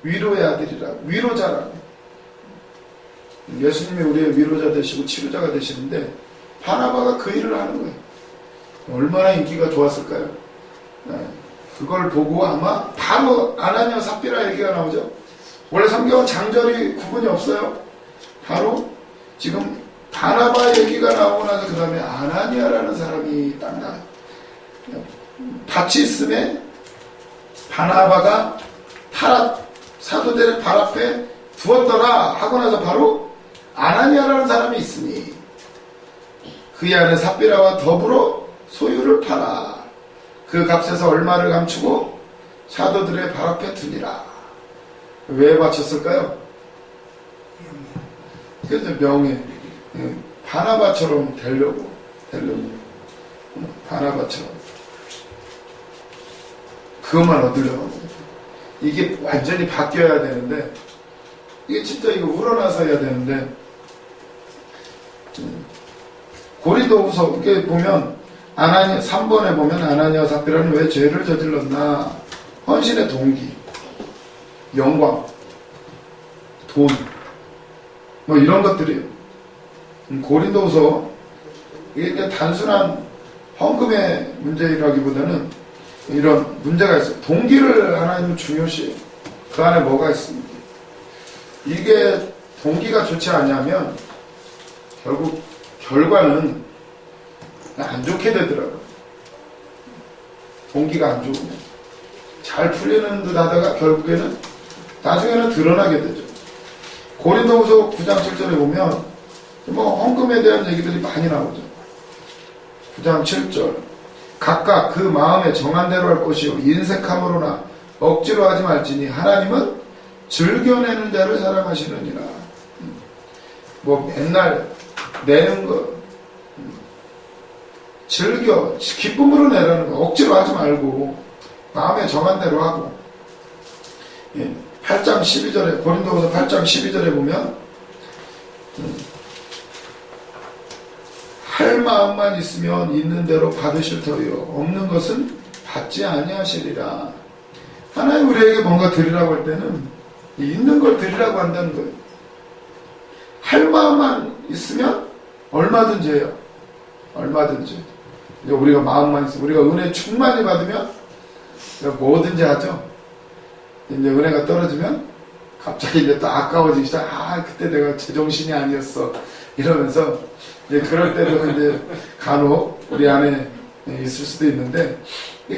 위로의 아들이라, 위로자라. 예수님이 우리의 위로자 되시고 치료자가 되시는데 바나바가 그 일을 하는 거예요. 얼마나 인기가 좋았을까요? 그걸 보고 아마 바로 아나니아 삽비라 얘기가 나오죠. 원래 성경은 장절이 구분이 없어요. 바로 지금 바나바 얘기가 나오고 나서 그 다음에 아나니아라는 사람이 딱 나와요. 밭이 있음에 바나바가 사도들의 발 앞에 두었더라 하고 나서 바로 아나니아라는 사람이 있으니 그의 아내 삽비라와 더불어 소유를 팔아 그 값에서 얼마를 감추고 사도들의 발 앞에 두니라. 왜 바쳤을까요? 그래서 명예, 바나바처럼 되려고 바나바처럼 그것만 얻으려고. 이게 완전히 바뀌어야 되는데 이게 진짜 이거 우러나서 해야 되는데 고린도후서 이렇게 보면 아나니아 3번에 보면 아나니아 삽비라는 왜 죄를 저질렀나? 헌신의 동기, 영광, 돈, 뭐 이런 것들이에요. 고린도후서 이게 그냥 단순한 헌금의 문제라기보다는 이런 문제가 있어요. 동기를 하나님은 중요시 그 안에 뭐가 있습니까? 이게 동기가 좋지 않냐면 결국 결과는 안 좋게 되더라고요. 동기가 안 좋으면 잘 풀리는 듯 하다가 결국에는 나중에는 드러나게 되죠. 고린도후서 9장 7절에 보면 뭐 헌금에 대한 얘기들이 많이 나오죠. 9장 7절 각각 그 마음에 정한 대로 할 것이요 인색함으로나 억지로 하지 말지니 하나님은 즐겨내는 자를 사랑하시느니라. 뭐 맨날 내는 거 즐겨 기쁨으로 내라는 거 억지로 하지 말고 마음에 정한 대로 하고. 8장 12절에 고린도후서 8장 12절에 보면 할 마음만 있으면 있는 대로 받으실 터이요 없는 것은 받지 아니하시리라. 하나님 우리에게 뭔가 드리라고 할 때는 있는 걸 드리라고 한다는 거예요. 할 마음만 있으면 얼마든지 해요. 얼마든지. 이제 우리가 마음만 있으면 우리가 은혜 충만히 받으면 뭐든지 하죠. 이제 은혜가 떨어지면 갑자기 이제 또 아까워지기 시작. 그때 내가 제정신이 아니었어. 이러면서 이제 그럴 때도 이제 간혹 우리 안에 있을 수도 있는데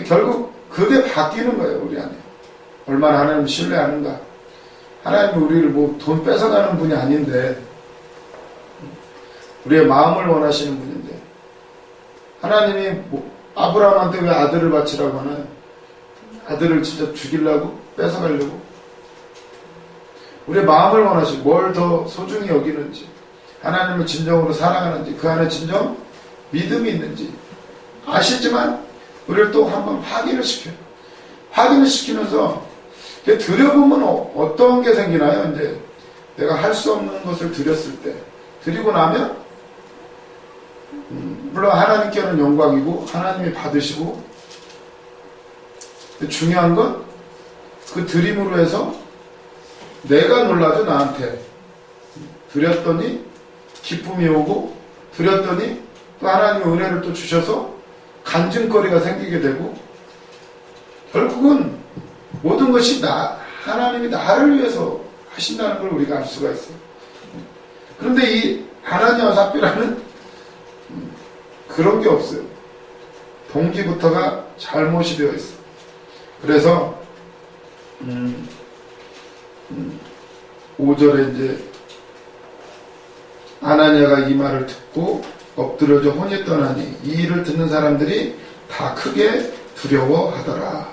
결국 그게 바뀌는 거예요. 우리 안에 얼마나 하나님 신뢰하는가. 하나님이 우리를 뭐 돈 뺏어가는 분이 아닌데 우리의 마음을 원하시는 분인데 하나님이 뭐 아브라함한테 왜 아들을 바치라고 하나요? 아들을 진짜 죽이려고 뺏어가려고 우리의 마음을 원하시고 뭘 더 소중히 여기는지 하나님을 진정으로 사랑하는지 그 안에 진정 믿음이 있는지 아시지만 우리를 또 한번 확인을 시켜요. 확인을 시키면서 드려보면 어떤 게 생기나요? 이제 내가 할 수 없는 것을 드렸을 때 드리고 나면 물론 하나님께는 영광이고 하나님이 받으시고 중요한 건 그 드림으로 해서 내가 놀라죠. 나한테 드렸더니 기쁨이 오고 드렸더니 또 하나님의 은혜를 또 주셔서 간증거리가 생기게 되고 결국은 모든 것이 하나님이 나를 위해서 하신다는 걸 우리가 알 수가 있어요. 그런데 이 아나니아와 삽비라는 그런 게 없어요. 동기부터가 잘못이 되어 있어요. 그래서 5절에 이제 아나니아가 이 말을 듣고 엎드려져 혼이 떠나니 이 일을 듣는 사람들이 다 크게 두려워하더라.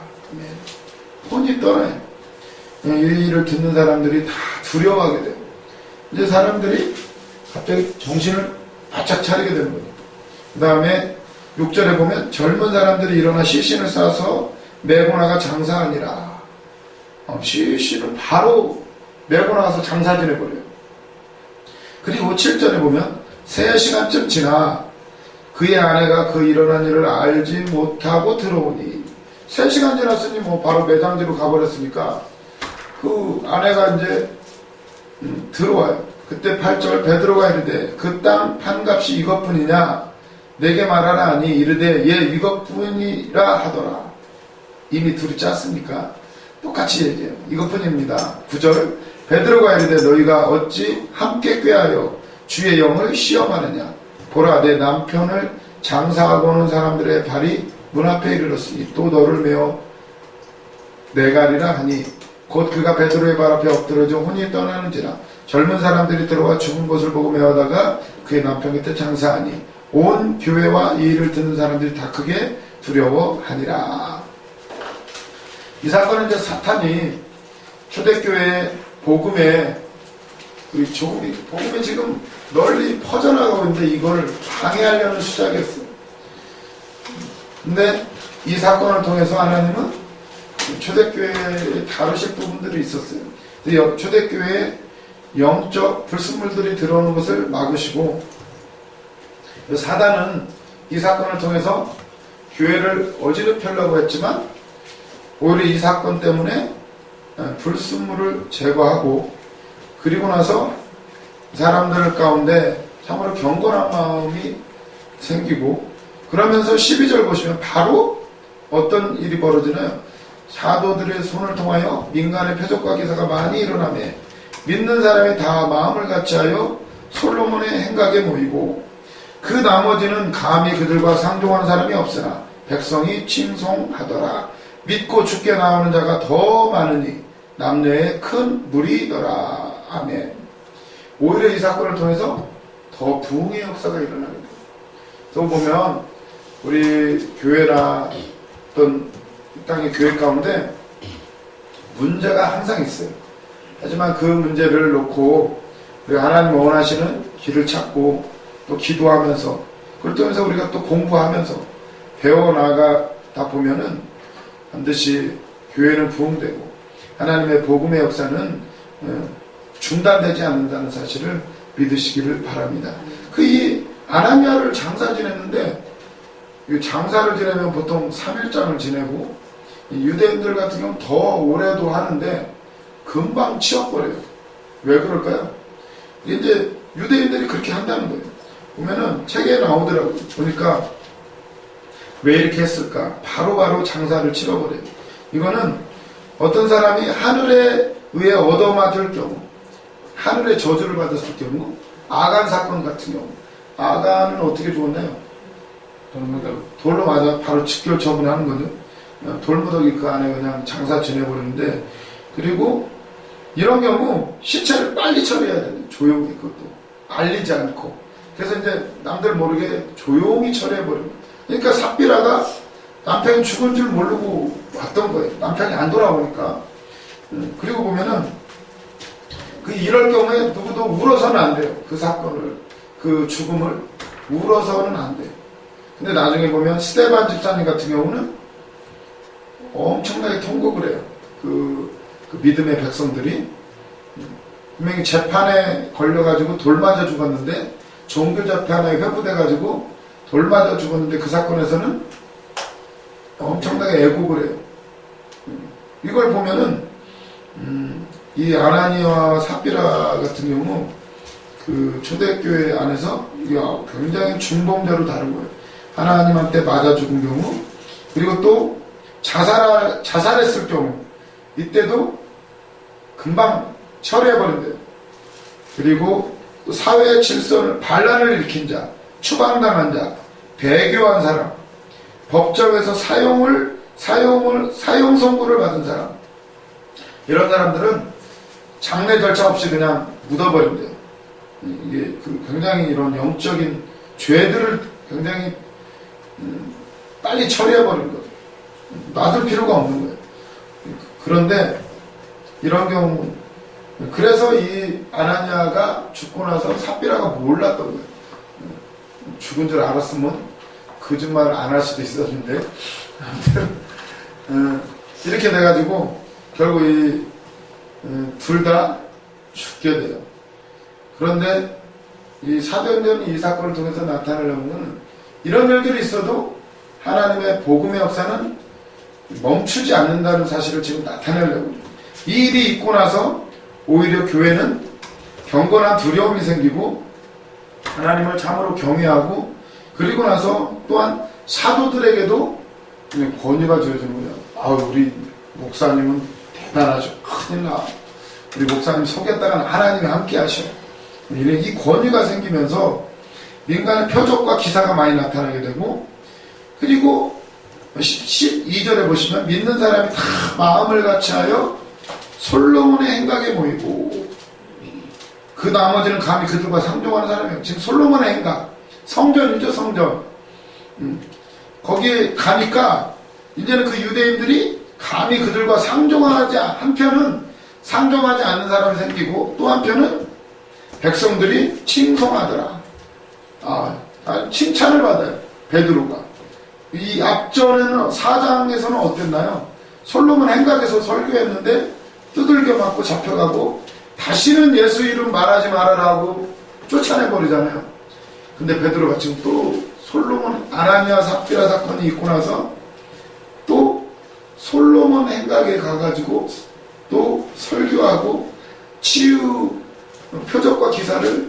혼이 떠나요. 이 일을 듣는 사람들이 다 두려워하게 돼요. 이제 사람들이 갑자기 정신을 바짝 차리게 되는 거예요. 그 다음에 6절에 보면 젊은 사람들이 일어나 시신을 싸서 메고 나가 장사하니라. 시신을 바로 메고 나가서 장사 지내버려요. 그리고 7절에 보면 3시간쯤 지나 그의 아내가 그 일어난 일을 알지 못하고 들어오니 3시간 지났으니 뭐 바로 매장지로 가버렸으니까 그 아내가 이제 들어와요. 그때 8절 베드로가 이르되 그 땅 판값이 이것뿐이냐 내게 말하라 하니 이르되 예 이것뿐이라 하더라. 이미 둘이 짰으니까 똑같이 얘기해요. 이것뿐입니다. 9절 베드로가 이르되 너희가 어찌 함께 꾀하여 주의 영을 시험하느냐 보라 내 남편을 장사하고 오는 사람들의 발이 문 앞에 이르렀으니 또 너를 메어 내가리라 하니 곧 그가 베드로의 발 앞에 엎드러져 혼이 떠나는지라 젊은 사람들이 들어와 죽은 것을 보고 메어다가 그의 남편 곁에 장사하니 온 교회와 이 일을 듣는 사람들이 다 크게 두려워하니라. 이 사건은 이제 사탄이 초대교회 복음에 복음이 지금 널리 퍼져나가고 있는데 이걸 방해하려는 수작이었어요. 근데 이 사건을 통해서 하나님은 초대교회에 다루실 부분들이 있었어요. 초대교회에 영적 불순물들이 들어오는 것을 막으시고 사단은 이 사건을 통해서 교회를 어지럽히려고 했지만 오히려 이 사건 때문에 불순물을 제거하고 그리고 나서 사람들 가운데 참으로 경건한 마음이 생기고 그러면서 12절 보시면 바로 어떤 일이 벌어지나요? 사도들의 손을 통하여 민간의 표적과 기사가 많이 일어나며 믿는 사람이 다 마음을 같이하여 솔로몬의 행각에 모이고 그 나머지는 감히 그들과 상종하는 사람이 없으나 백성이 칭송하더라. 믿고 죽게 나오는 자가 더 많으니 남녀의 큰 무리더라. 아멘. 오히려 이 사건을 통해서 더 부흥의 역사가 일어나게 돼요. 그래서 보면 우리 교회나 어떤 이 땅의 교회 가운데 문제가 항상 있어요. 하지만 그 문제를 놓고 우리가 하나님 원하시는 길을 찾고 또 기도하면서 그러면서 우리가 또 공부하면서 배워나가다 보면은 반드시 교회는 부흥되고 하나님의 복음의 역사는 중단되지 않는다는 사실을 믿으시기를 바랍니다. 이 아나니아를 장사 지냈는데 이 장사를 지내면 보통 3일장을 지내고 유대인들 같은 경우는 더 오래도 하는데 금방 치워버려요. 왜 그럴까요? 이제 유대인들이 그렇게 한다는 거예요. 보면은 책에 나오더라고요. 보니까 왜 이렇게 했을까? 바로바로 장사를 치러버려요. 이거는 어떤 사람이 하늘에 의해 얻어맞을 경우 하늘의 저주를 받았을 경우 아간 사건 같은 경우 아간은 어떻게 죽었나요? 돌로 맞아 바로 직결 처분하는 거죠. 돌무더기 그 안에 그냥 장사 지내버리는데 그리고 이런 경우 시체를 빨리 처리해야 돼요. 조용히 그것도 알리지 않고 그래서 이제 남들 모르게 조용히 처리해버립니다. 그러니까 삽비라가 남편이 죽은 줄 모르고 왔던 거예요. 남편이 안 돌아오니까. 그리고 보면은 이럴 경우에 누구도 울어서는 안 돼요. 그 사건을 그 죽음을 울어서는 안 돼요. 근데 나중에 보면 스데반 집사님 같은 경우는 엄청나게 통곡을 해요. 그 믿음의 백성들이 분명히 재판에 걸려가지고 돌 맞아 죽었는데 종교 재판에 회부돼가지고 돌 맞아 죽었는데 그 사건에서는 엄청나게 애곡을 해요. 이걸 보면은 이 아나니아와 삽비라 같은 경우 그 초대교회 안에서 굉장히 중범죄로 다룬 거예요. 하나님한테 맞아 죽은 경우 그리고 또 자살했을 경우 이때도 금방 처리해버린대요. 그리고 사회의 질서를 반란을 일으킨 자, 추방당한 자, 배교한 사람, 법정에서 사형 선고를 받은 사람 이런 사람들은 장례 절차 없이 그냥 묻어버린대요. 이게 굉장히 이런 영적인 죄들을 굉장히 빨리 처리해버린 거예요. 놔둘 필요가 없는 거예요. 그런데 이런 경우 그래서 이 아나니아가 죽고 나서 삽비라가 몰랐던 거예요. 죽은 줄 알았으면 거짓말을 안 할 수도 있었는데 아무튼 이렇게 돼가지고 결국 둘 다 죽게 돼요. 그런데 이 사도행전이 이 사건을 통해서 나타내려면 이런 일들이 있어도 하나님의 복음의 역사는 멈추지 않는다는 사실을 지금 나타내려고 해요. 이 일이 있고 나서 오히려 교회는 경건한 두려움이 생기고 하나님을 참으로 경외하고, 그리고 나서 또한 사도들에게도 권위가 주어지는 거예요. 아, 우리 목사님은 대단하죠. 큰일 나. 우리 목사님 속였다가는 하나님이 함께 하셔. 이 권위가 생기면서 민간의 표적과 기사가 많이 나타나게 되고, 그리고 12절에 보시면 믿는 사람이 다 마음을 같이하여 솔로몬의 행각에 모이고, 그 나머지는 감히 그들과 상종하는 사람이에요. 지금 솔로몬의 행각, 성전이죠, 성전. 거기에 가니까 이제는 그 유대인들이 감히 그들과 상종하지, 한편은 상종하지 않는 사람이 생기고, 또 한편은 백성들이 칭송하더라. 칭찬을 받아요, 베드로가. 이 앞전에는 4장에서는 어땠나요? 솔로몬 행각에서 설교했는데 두들겨 맞고 잡혀가고, 다시는 예수 이름 말하지 말아라 하고 쫓아내버리잖아요. 근데 베드로가 지금 또 솔로몬 아나니아 삽비라 사건이 있고 나서 또 솔로몬 행각에 가가지고 또 설교하고 치유 표적과 기사를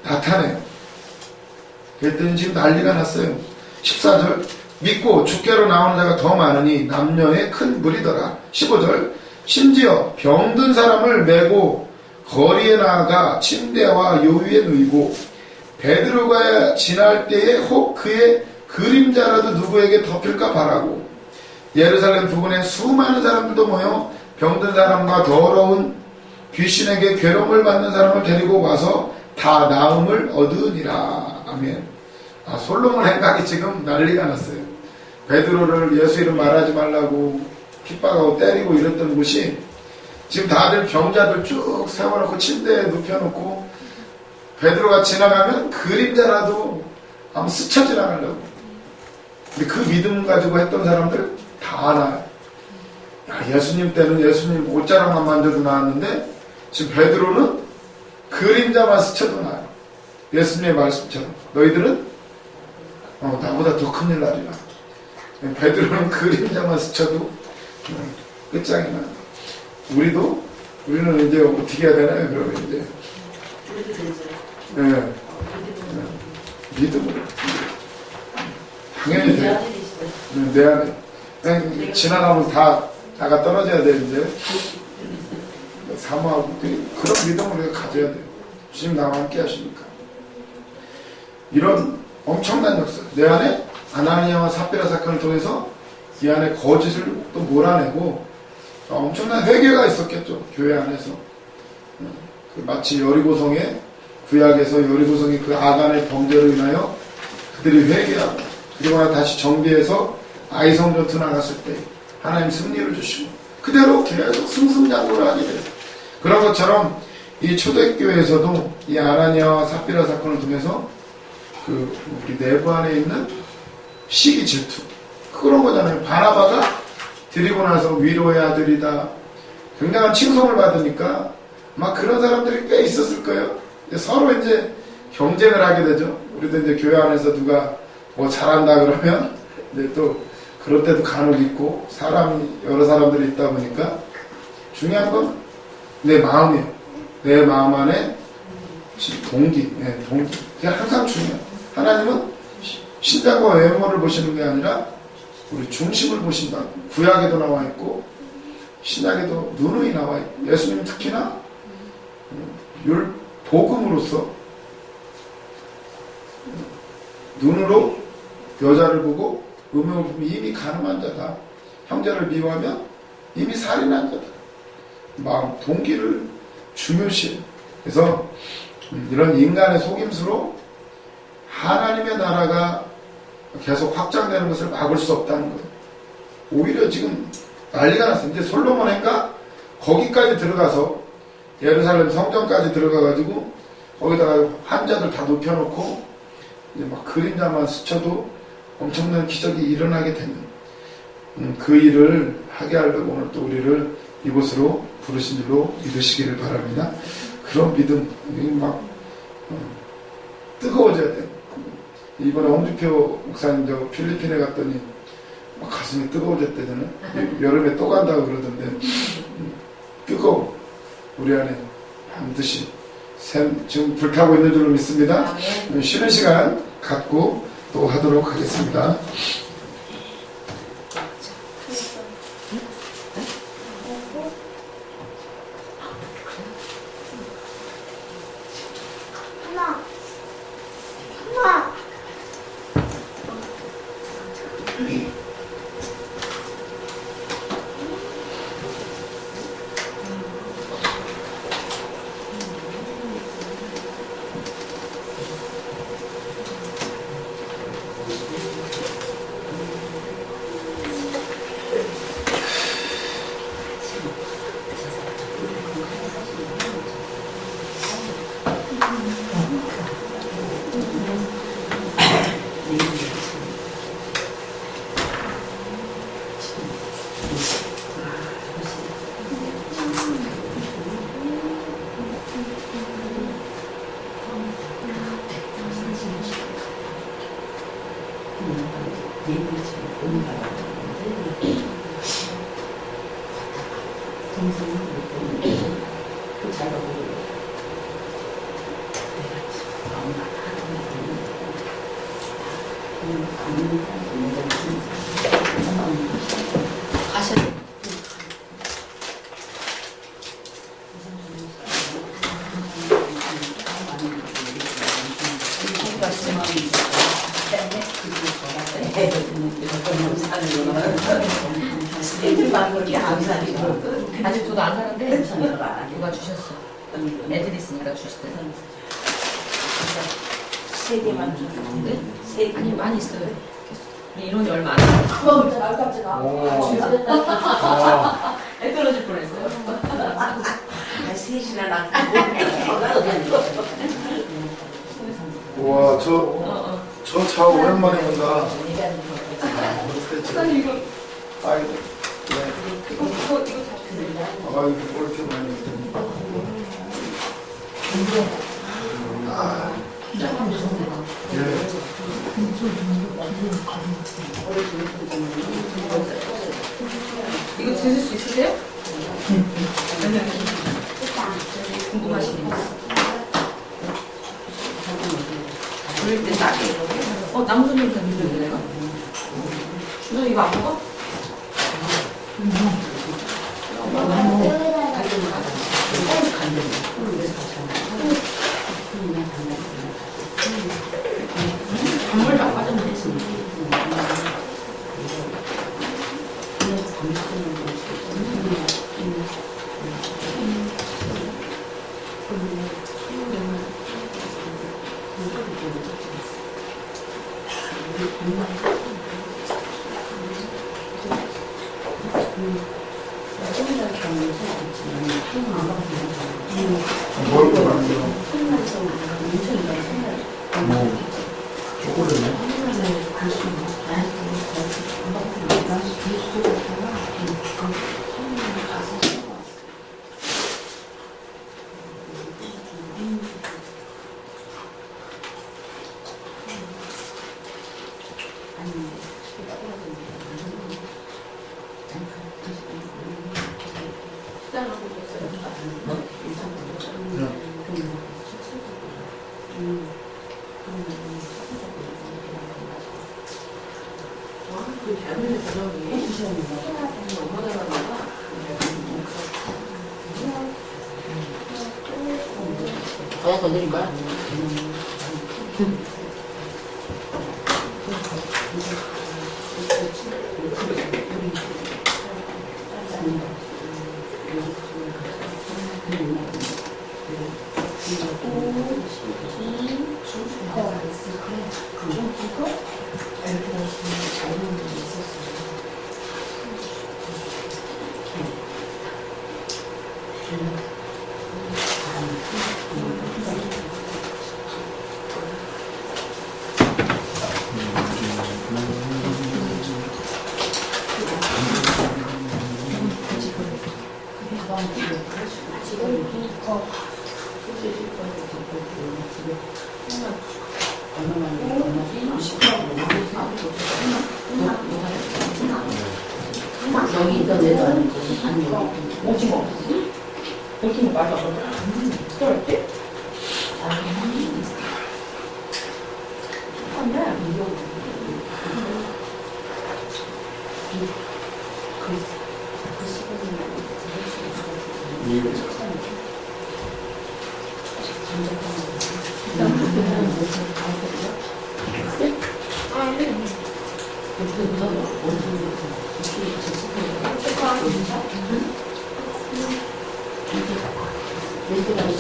나타내요. 그랬더니 지금 난리가 났어요. 14절, 믿고 주께로 나오는 자가 더 많으니 남녀의 큰 무리더라. 15절, 심지어 병든 사람을 메고 거리에 나아가 침대와 요위에 누이고, 베드로가 지날 때에 혹 그의 그림자라도 누구에게 덮일까 바라고, 예루살렘 부근에 수많은 사람들도 모여 병든 사람과 더러운 귀신에게 괴로움을 받는 사람을 데리고 와서 다 나음을 얻으니라. 아멘. 솔로몬 행각이 지금 난리가 났어요. 베드로를 예수 이름 말하지 말라고 핍박하고 때리고 이랬던 곳이 지금 다들 병자들 쭉 세워놓고 침대에 눕혀놓고, 베드로가 지나가면 그림자라도 한번 스쳐 지나가려고. 근데 그 믿음 가지고 했던 사람들 다 나요. 예수님 때는 예수님 옷자락만 만져도 나왔는데 지금 베드로는 그림자만 스쳐도 나요. 예수님의 말씀처럼 너희들은 나보다 더 큰일 날이라. 베드로는 그림자만 스쳐도 끝장이 나요. 우리는 이제 어떻게 해야 되나요? 그러면 이제 믿음으로 당연히 돼요. 내 안에 그냥 지나가면 다 나가 떨어져야 되는데 사모하고 그런 믿음을 우리가 가져야 돼요. 주님 나와 함께 하시니까. 이런 엄청난 역사, 내 안에 아나니아와 삽비라 사건을 통해서 이 안에 거짓을 또 몰아내고 엄청난 회개가 있었겠죠. 교회 안에서. 마치 여리고성에, 구약에서 여리고성이 그 아간의 범죄로 인하여 그들이 회개하고, 그리고 나 다시 정비해서 아이성전투 나갔을 때 하나님 승리를 주시고, 그대로 계속 승승장구를 하게 돼요. 그런 것처럼 이 초대교회에서도 이 아나니아와 삽비라 사건을 통해서 우리 내부 안에 있는 시기 질투, 그런 거잖아요. 바나바가 드리고 나서 위로의 아들이다, 굉장한 칭송을 받으니까 막 그런 사람들이 꽤 있었을 거예요. 서로 이제 경쟁을 하게 되죠. 우리도 이제 교회 안에서 누가 뭐 잘한다 그러면 이제 또 그럴 때도 간혹 있고, 여러 사람들이 있다 보니까 중요한 건 내 마음이에요. 내 마음 안에 동기. 그게 항상 중요해요. 하나님은 신장과 외모를 보시는 게 아니라 우리 중심을 보신다. 구약에도 나와 있고 신약에도 누누이 나와 있고, 예수님 특히나 복음으로서 눈으로 여자를 보고 음욕을 보면 이미 가늠한 자다. 형제를 미워하면 이미 살인한 자다. 마음, 동기를 중요시해요. 그래서 이런 인간의 속임수로 하나님의 나라가 계속 확장되는 것을 막을 수 없다는 거예요. 오히려 지금 난리가 났어요. 이제 솔로몬 행각 거기까지 들어가서 예루살렘 성전까지 들어가가지고 거기다가 환자들 다 눕혀놓고 이제 막 그림자만 스쳐도 엄청난 기적이 일어나게 되는 그 일을 하게 하려고 오늘 또 우리를 이곳으로 부르신 줄로 믿으시기를 바랍니다. 그런 믿음, 막 뜨거워져야 돼요. 이번에 홍주표 목사님 필리핀에 갔더니 막 가슴이 뜨거워졌대잖아요. 여름에 또 간다고 그러던데 뜨거워. 우리 안에 반드시 지금 불타고 있는 줄로 믿습니다. 쉬는 시간 갖고 또 하도록 하겠습니다. 아직 저도 안 사는데 누가 주셨어. 애들 있으니까 주시대. 세 개만 주는데? 아니 많이 있어요. 이론이 얼마 안 돼요. 애 떨어질 뻔했어요. 셋이나 낳고. 와, 저 차 오랜만에 본다. 사장님 이거 아이고, 네. 이거 잡으세요. 아이고, 뭐 이렇게 많이 했더니. 예. 이거 드실 수 있으세요? 궁금하시네요. 그럴 때 나게 나무 좀 던지면 내가. 준호 이거 안 먹어? 단물도 안 빠졌는데 지금. 뭘 말하는 거야? 뭐, 초콜릿네? 더 건드린 거야? 여기 있던 데도 아니고 아니 오징어. 오징어 맞아. 그랬지?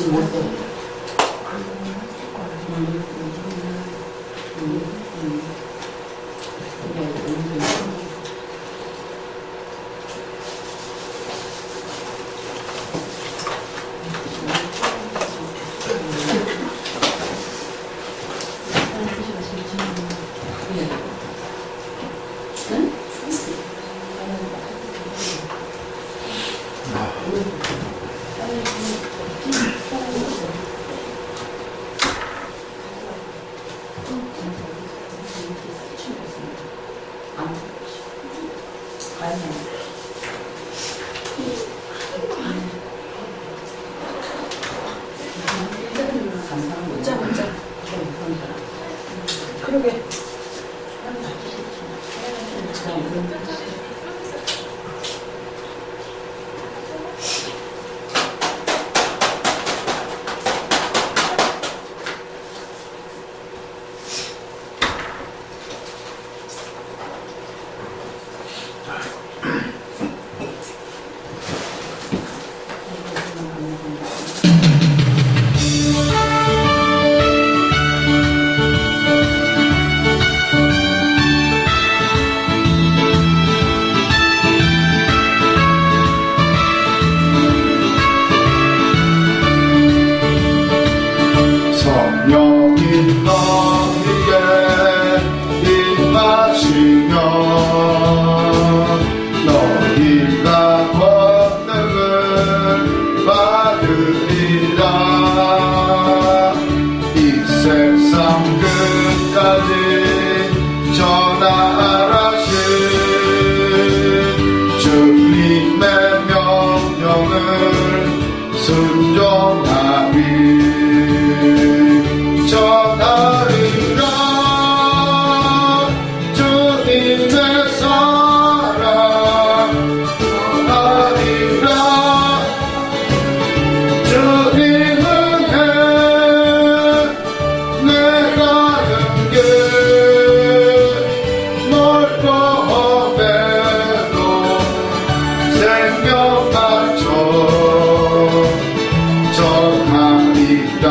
문자. 그러게. 성령이 너희에게 임하시면 너희가 권능을 받으리라. 이 세상 끝까지 전하라신 주님의 명령을 순종하리. 전하리라 주님의 사랑, 전하리라 주님은 해 내가 는게 넓고 험해도 생명 바쳐 전하리라.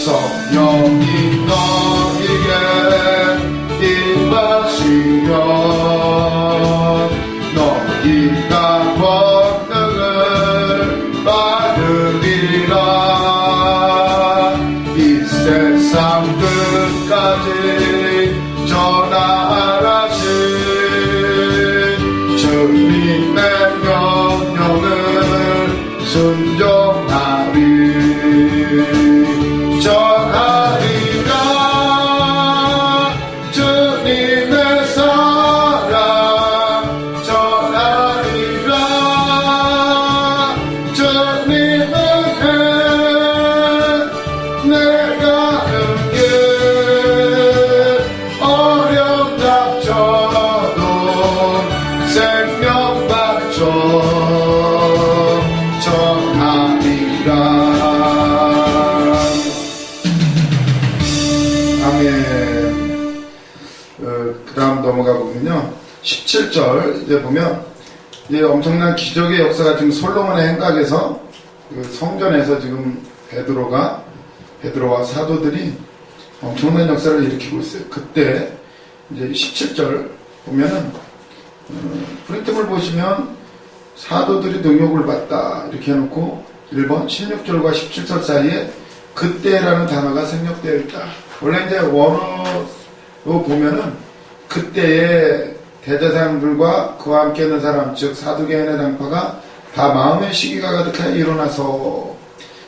성령이 너희에게 임하시면 너희가 권능을 받으리라. 이 세상 끝까지 전하라신 주님의 명령을 순종하리. 전하리라 주님의 사랑, 전하리라 주님은 해 내가 는게 어려움 닥쳐도 생명 바쳐 전하리라. 아멘. 그 다음 넘어가 보면요. 17절 이제 보면 이제 엄청난 기적의 역사가 지금 솔로몬의 행각에서 그 성전에서 지금 베드로와 사도들이 엄청난 역사를 일으키고 있어요. 그때 이제 17절 보면은 프린트를 보시면 사도들이 능욕을 받다 이렇게 해놓고 1번 16절과 17절 사이에 그때라는 단어가 생략되어 있다. 원래 이제 원어로 보면은 그때에 대제사장들과 그와 함께 있는 사람, 즉 사두개인의 당파가 다 마음의 시기가 가득하여 일어나서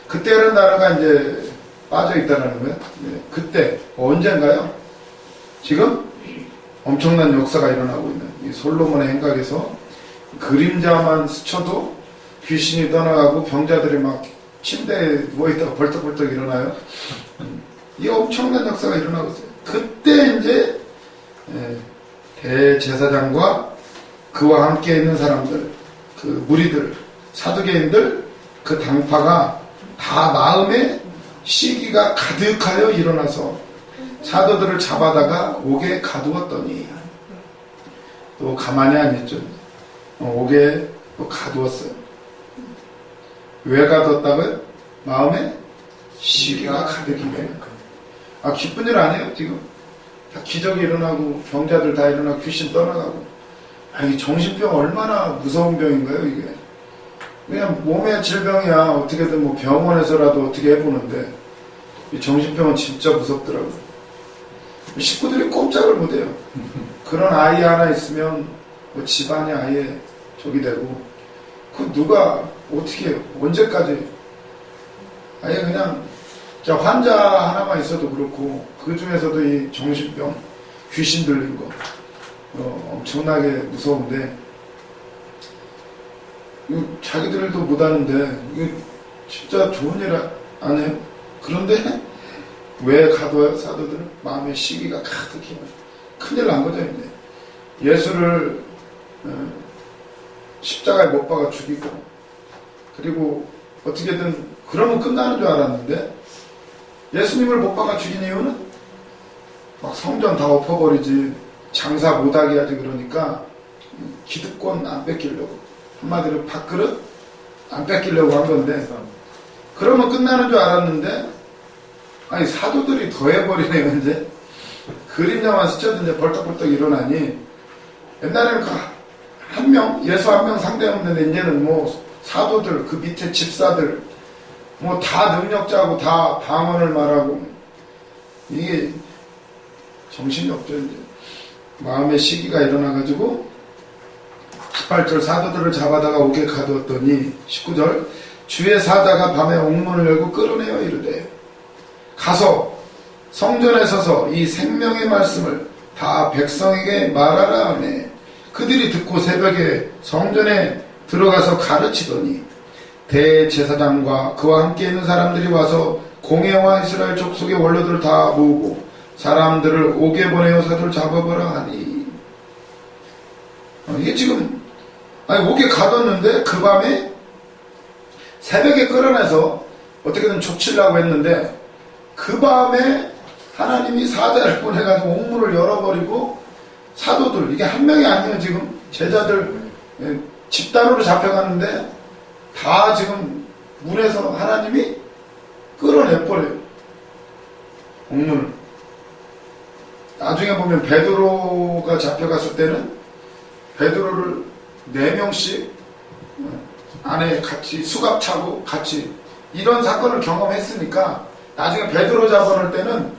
그때라는 단어가 이제 빠져 있다라는 거예요. 네, 그때 언젠가요? 지금 엄청난 역사가 일어나고 있는 이 솔로몬의 행각에서 그림자만 스쳐도 귀신이 떠나가고 병자들이 막 침대에 누워있다가 벌떡벌떡 일어나요. 이 엄청난 역사가 일어나고 있어요. 그때 이제 대제사장과 그와 함께 있는 사람들, 그 무리들, 사두개인들, 그 당파가 다 마음에 시기가 가득하여 일어나서 사도들을 잡아다가 옥에 가두었더니 또 가만히 안 있죠. 옥에 또 가두었어요. 왜 가두었다고요? 마음에 시기가 가득이네. 아, 기쁜 일 아니에요 지금? 다 기적이 일어나고 병자들 다 일어나고 귀신 떠나가고. 아, 이 정신병 얼마나 무서운 병인가요 이게? 그냥 몸의 질병이야 어떻게든 뭐 병원에서라도 어떻게 해보는데 이 정신병은 진짜 무섭더라고요. 식구들이 꼼짝을 못해요. 그런 아이 하나 있으면 뭐 집안이 아예 저기 되고 그 누가 어떻게 해요? 언제까지? 아예 그냥 환자 하나만 있어도 그렇고 그 중에서도 이 정신병 귀신 들린 거 엄청나게 무서운데 이거 자기들도 못하는데 이거 진짜 좋은 일 아니에요? 그런데 왜 가둬요? 사도들은 마음의 시기가 가득히 큰일 난 거죠. 이제 예수를 십자가에 못 박아 죽이고 그리고 어떻게든 그러면 끝나는 줄 알았는데 예수님을 못 박아 죽인 이유는 막 성전 다 엎어버리지 장사 못하게 하지 그러니까 기득권 안 뺏기려고 한마디로 밥그릇 안 뺏기려고 한 건데 그러면 끝나는 줄 알았는데 아니 사도들이 더 해버리네요. 이제 그림자만 스쳐도 이제 벌떡벌떡 일어나니 옛날에는 한 명 예수 한 명 상대였는데 이제는 뭐 사도들 그 밑에 집사들 뭐 다 능력자고 다 방언을 말하고 이게 정신이 없죠. 이제 마음의 시기가 일어나가지고 18절 사도들을 잡아다가 옥에 가두었더니 19절 주의 사자가 밤에 옥문을 열고 끌어내어 이르되 가서 성전에 서서 이 생명의 말씀을 다 백성에게 말하라 하매 그들이 듣고 새벽에 성전에 들어가서 가르치더니 대제사장과 그와 함께 있는 사람들이 와서 공회와 이스라엘 족속의 원로들을 다 모으고 사람들을 옥에 보내어 사도를 잡아보라 하니 이게 지금 옥에 가뒀는데 그 밤에 새벽에 끌어내서 어떻게든 족치려고 했는데 그 밤에 하나님이 사자를 보내가지고 옥문을 열어버리고 사도들 이게 한 명이 아니에요. 지금 제자들 집단으로 잡혀가는데 다 지금 문에서 하나님이 끌어내버려요. 옥문을. 나중에 보면 베드로가 잡혀갔을 때는 베드로를 4명씩 안에 같이 수갑 차고 같이 이런 사건을 경험했으니까 나중에 베드로 잡아놓을 때는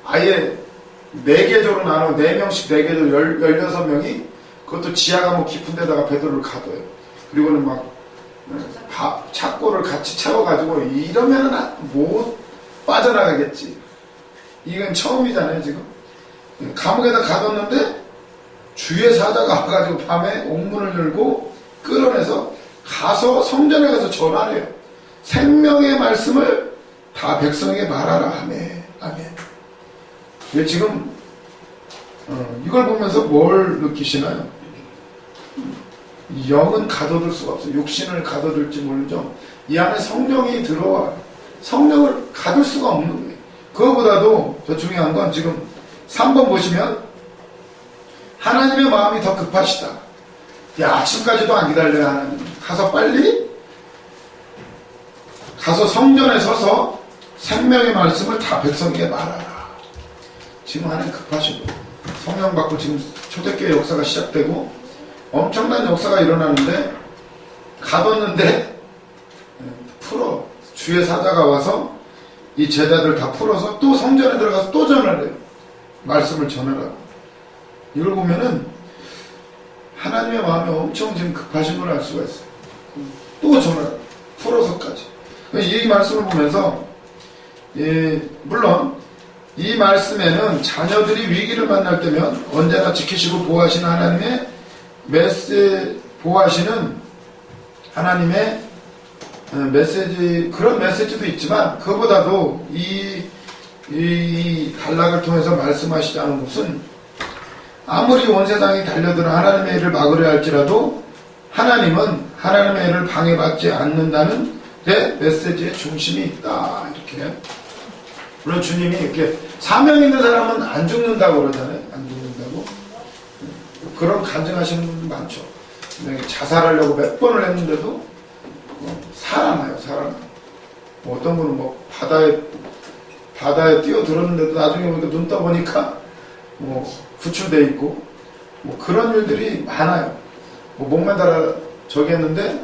아예 4계조로 나눠 4명씩 4계조 16명이 그것도 지하가 뭐 깊은 데다가 베드로를 가둬요. 그리고는 막 착고를 같이 채워가지고 이러면은 못 빠져나가겠지. 이건 처음이잖아요 지금. 감옥에다 가뒀는데 주의 사자가 와가지고 밤에 옥문을 열고 끌어내서 가서 성전에 가서 전화를 해요. 생명의 말씀을 다 백성에게 말하라 하네. 아멘. 왜 지금 이걸 보면서 뭘 느끼시나요? 영은 가둬둘 수가 없어요. 육신을 가둬둘지 모르죠. 이 안에 성령이 들어와 성령을 가둘 수가 없는 거예요. 그거보다도 더 중요한 건 지금 3번 보시면 하나님의 마음이 더 급하시다. 야, 아침까지도 안 기다려요. 하나님 가서 빨리 가서 성전에 서서 생명의 말씀을 다 백성에게 말하라. 지금 하나님 급하시고 성령 받고 지금 초대교회 역사가 시작되고 엄청난 역사가 일어나는데 가뒀는데 풀어 주의 사자가 와서 이 제자들 다 풀어서 또 성전에 들어가서 또 전하래요. 말씀을 전하라. 이걸 보면은 하나님의 마음이 엄청 지금 급하신 걸 알 수가 있어요. 또 전하라. 풀어서까지. 이 말씀을 보면서 물론 이 말씀에는 자녀들이 위기를 만날 때면 언제나 지키시고 보호하시는 하나님의 보호하시는 하나님의 메시지, 그런 메시지도 있지만 그보다도 이 단락을 통해서 말씀하시자는 것은 아무리 온 세상이 달려드는 하나님의 일을 막으려 할지라도 하나님은 하나님의 일을 방해받지 않는다는 데 메시지의 중심이 있다. 이렇게. 물론 주님이 이렇게 사명 있는 사람은 안 죽는다고 그러잖아요. 안 죽는다고. 그런 간증하시는 분들 많죠. 자살하려고 몇 번을 했는데도 살아나요. 어떤 분은 뭐 바다에 뛰어들었는데도 나중에 보니까 눈 떠보니까 구출돼 있고 그런 일들이 많아요. 목매달아 저기 했는데